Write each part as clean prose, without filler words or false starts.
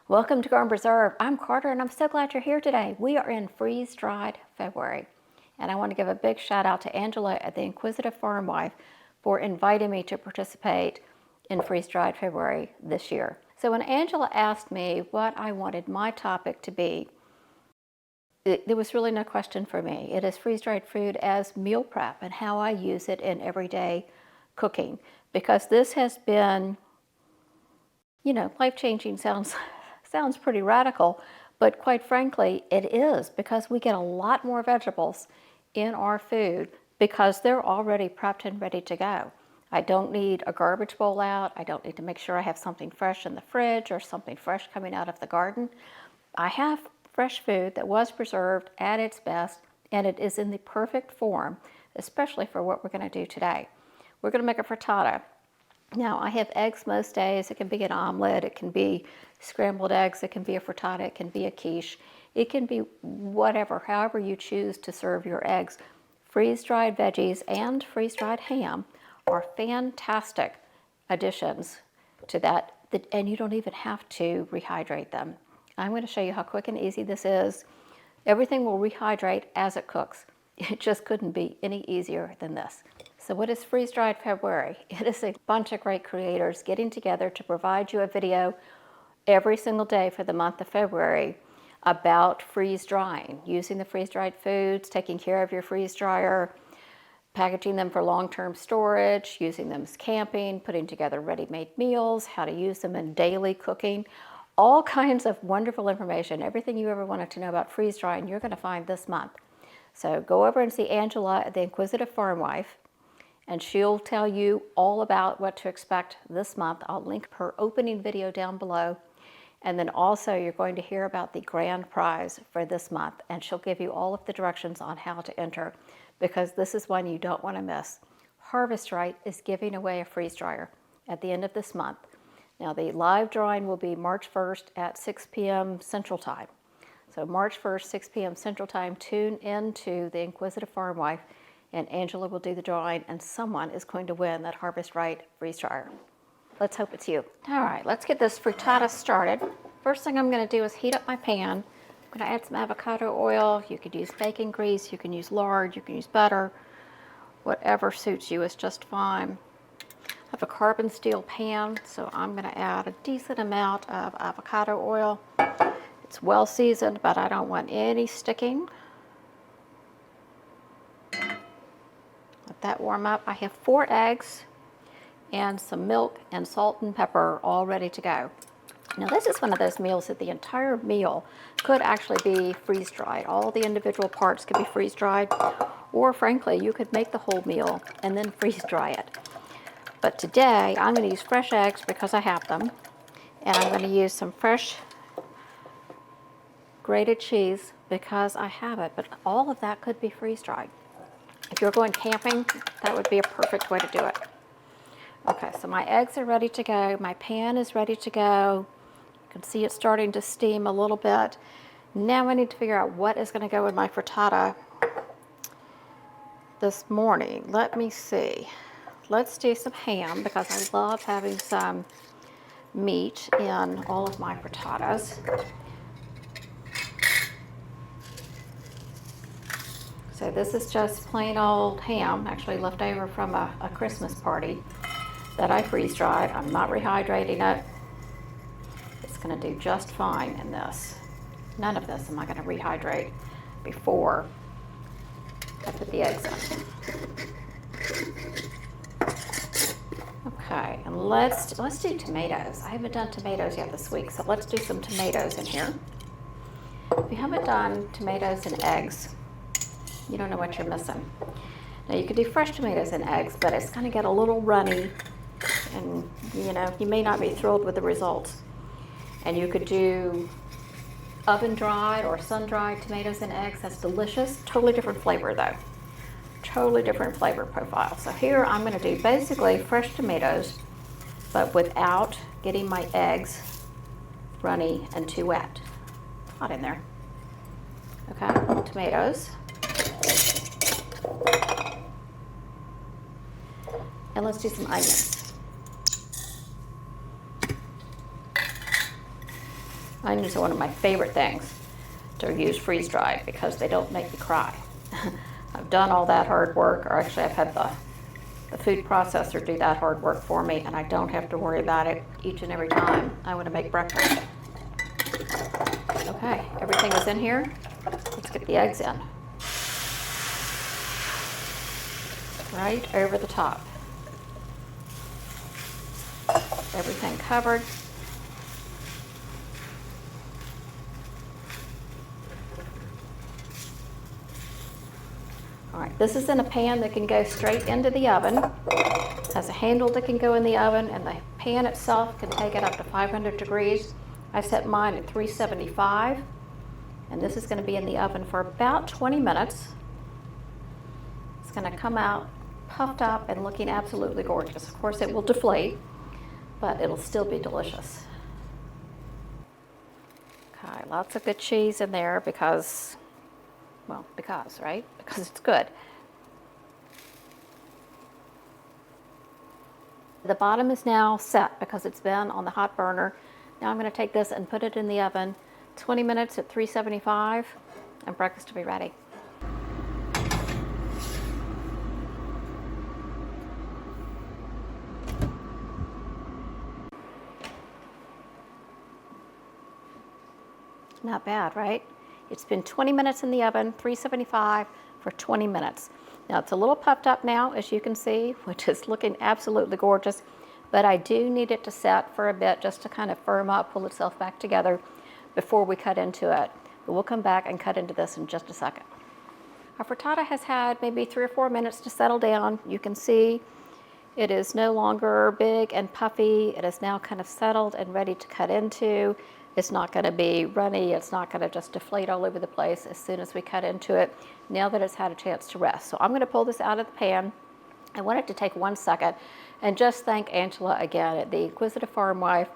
Welcome to Garden Preserve. I'm Carter and I'm so glad you're here today. We are in freeze-dried February. And I want to give a big shout out to Angela at the Inquisitive Farm Wife for inviting me to participate in freeze-dried February this year. So when Angela asked me what I wanted my topic to be, there was really no question for me. It is freeze-dried food as meal prep and how I use it in everyday cooking. Because this has been, life-changing sounds pretty radical, but quite frankly, it is, because we get a lot more vegetables in our food because they're already prepped and ready to go. I don't need a garbage bowl out. I don't need to make sure I have something fresh in the fridge or something fresh coming out of the garden. I have fresh food that was preserved at its best, and it is in the perfect form, especially for what we're going to do today. We're going to make a frittata. Now, I have eggs most days. It can be an omelet, it can be scrambled eggs, it can be a frittata, it can be a quiche. It can be whatever, however you choose to serve your eggs. Freeze-dried veggies and freeze-dried ham are fantastic additions to that, and you don't even have to rehydrate them. I'm going to show you how quick and easy this is. Everything will rehydrate as it cooks. It just couldn't be any easier than this. So what is freeze-dried February? It is a bunch of great creators getting together to provide you a video every single day for the month of February about freeze drying, using the freeze-dried foods, taking care of your freeze dryer, packaging them for long-term storage, using them as camping, putting together ready-made meals, how to use them in daily cooking, all kinds of wonderful information. Everything you ever wanted to know about freeze drying, you're going to find this month. So go over and see Angela at the Inquisitive Farm Wife, and she'll tell you all about what to expect this month. I'll link her opening video down below. And then also you're going to hear about the grand prize for this month, and she'll give you all of the directions on how to enter, because this is one you don't want to miss. Harvest Right is giving away a freeze dryer at the end of this month. Now the live drawing will be March 1st at 6 p.m. Central Time. So March 1st, 6 p.m. Central Time, tune in to the Inquisitive Farm Wife, and Angela will do the drawing, and someone is going to win that Harvest Right freeze dryer. Let's hope it's you. All right, let's get this frittata started. First thing I'm going to do is heat up my pan. I'm going to add some avocado oil. You could use bacon grease, you can use lard, you can use butter. Whatever suits you is just fine. I have a carbon steel pan, so I'm going to add a decent amount of avocado oil. It's well seasoned, but I don't want any sticking. Let that warm up. I have 4 eggs and some milk and salt and pepper all ready to go. Now this is one of those meals that the entire meal could actually be freeze-dried. All the individual parts could be freeze-dried, or frankly, you could make the whole meal and then freeze-dry it. But today, I'm going to use fresh eggs because I have them, and I'm going to use some fresh grated cheese because I have it, but all of that could be freeze-dried. If you're going camping, that would be a perfect way to do it. Okay, so my eggs are ready to go. My pan is ready to go. You can see it starting to steam a little bit. Now I need to figure out what is going to go in my frittata this morning. Let me see. Let's do some ham because I love having some meat in all of my frittatas. So this is just plain old ham, actually left over from a Christmas party that I freeze-dried. I'm not rehydrating it. It's going to do just fine in this. None of this am I going to rehydrate before I put the eggs in. Okay, and let's do tomatoes. I haven't done tomatoes yet this week, so let's do some tomatoes in here. If you haven't done tomatoes and eggs, you don't know what you're missing. Now you could do fresh tomatoes and eggs, but it's going to get a little runny, and you may not be thrilled with the results. And you could do oven dried or sun dried tomatoes and eggs. That's delicious. Totally different flavor though. Totally different flavor profile. So here I'm going to do basically fresh tomatoes, but without getting my eggs runny and too wet. Hot in there. Okay, tomatoes. And let's do some onions. Onions are one of my favorite things to use freeze-dried because they don't make me cry. I've done all that hard work, or actually I've had the food processor do that hard work for me, and I don't have to worry about it each and every time I want to make breakfast. Okay, everything is in here. Let's get the eggs in. Right over the top. Everything covered. All right, this is in a pan that can go straight into the oven. It has a handle that can go in the oven, and the pan itself can take it up to 500 degrees. I set mine at 375, and this is going to be in the oven for about 20 minutes. It's going to come out puffed up and looking absolutely gorgeous. Of course, it will deflate, but it'll still be delicious. Okay, lots of good cheese in there because, right? Because it's good. The bottom is now set because it's been on the hot burner. Now I'm going to take this and put it in the oven 20 minutes at 375, and breakfast will be ready. Not bad, right? It's been 20 minutes in the oven, 375 for 20 minutes. Now it's a little puffed up now, as you can see, which is looking absolutely gorgeous, but I do need it to set for a bit just to kind of firm up, pull itself back together before we cut into it. But we'll come back and cut into this in just a second. Our frittata has had maybe 3 or 4 minutes to settle down. You can see it is no longer big and puffy. It is now kind of settled and ready to cut into. It's not going to be runny. It's not going to just deflate all over the place as soon as we cut into it, now that it's had a chance to rest. So I'm going to pull this out of the pan. I wanted to take 1 second and just thank Angela again at the Inquisitive Farm Wife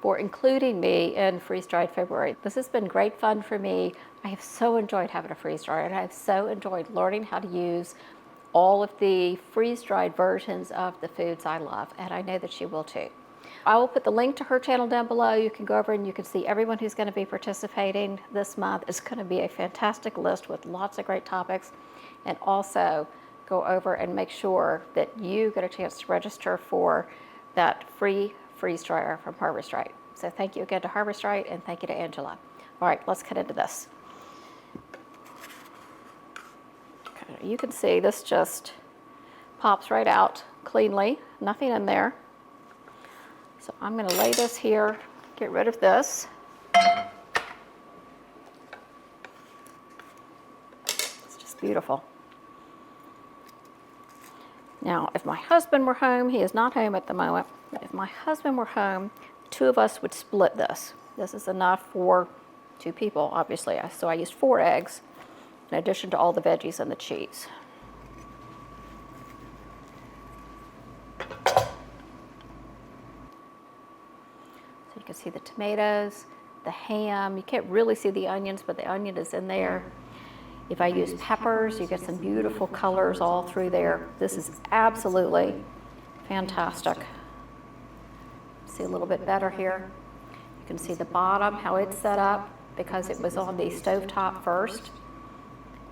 for including me in Freeze-Dried February. This has been great fun for me. I have so enjoyed having a freeze-dryer, and I've so enjoyed learning how to use all of the freeze-dried versions of the foods I love, and I know that she will too. I will put the link to her channel down below. You can go over and you can see everyone who's going to be participating this month. It's going to be a fantastic list with lots of great topics, and also go over and make sure that you get a chance to register for that free freeze dryer from Harvest Right. So thank you again to Harvest Right, and thank you to Angela. All right, let's cut into this. Okay, you can see this just pops right out cleanly, nothing in there. So I'm going to lay this here, get rid of this. It's just beautiful. Now, if my husband were home, he is not home at the moment, but if my husband were home, the two of us would split this. This is enough for 2 people, obviously. So I used 4 eggs in addition to all the veggies and the cheese. You can see the tomatoes, the ham. You can't really see the onions, but the onion is in there. If I use peppers, you get some beautiful colors all through there. This is absolutely fantastic. See a little bit better here. You can see the bottom, how it's set up, because it was on the stovetop first.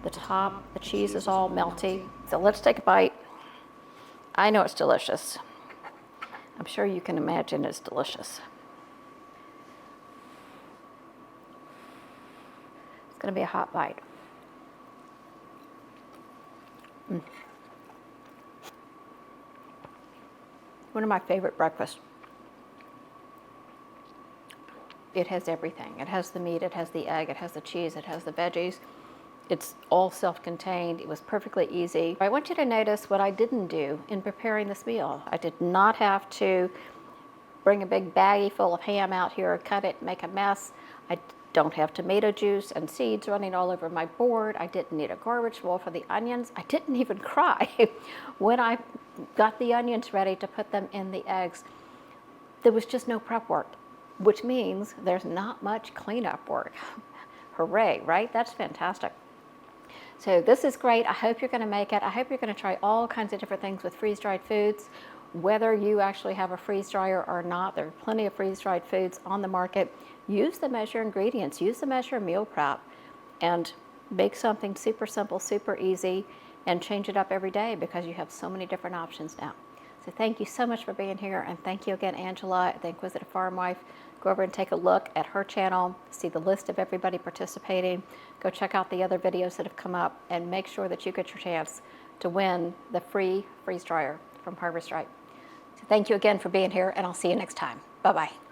The top, the cheese is all melty. So let's take a bite. I know it's delicious. I'm sure you can imagine it's delicious. It's going to be a hot bite. One of my favorite breakfasts. It has everything. It has the meat, it has the egg, it has the cheese, it has the veggies. It's all self-contained. It was perfectly easy. I want you to notice what I didn't do in preparing this meal. I did not have to bring a big baggie full of ham out here, cut it, make a mess. I don't have tomato juice and seeds running all over my board. I didn't need a garbage bowl for the onions. I didn't even cry when I got the onions ready to put them in the eggs. There was just no prep work, which means there's not much cleanup work. Hooray, right? That's fantastic. So this is great. I hope you're going to make it. I hope you're going to try all kinds of different things with freeze-dried foods. whether you actually have a freeze dryer or not, there are plenty of freeze dried foods on the market. Use the measure ingredients, use the measure meal prep, and make something super simple, super easy, and change it up every day because you have so many different options now. So thank you so much for being here, and thank you again, Angela, the Inquisitive Farm Wife. Go over and take a look at her channel, see the list of everybody participating. Go check out the other videos that have come up, and make sure that you get your chance to win the free freeze dryer from Harvest Right. So thank you again for being here, and I'll see you next time. Bye-bye.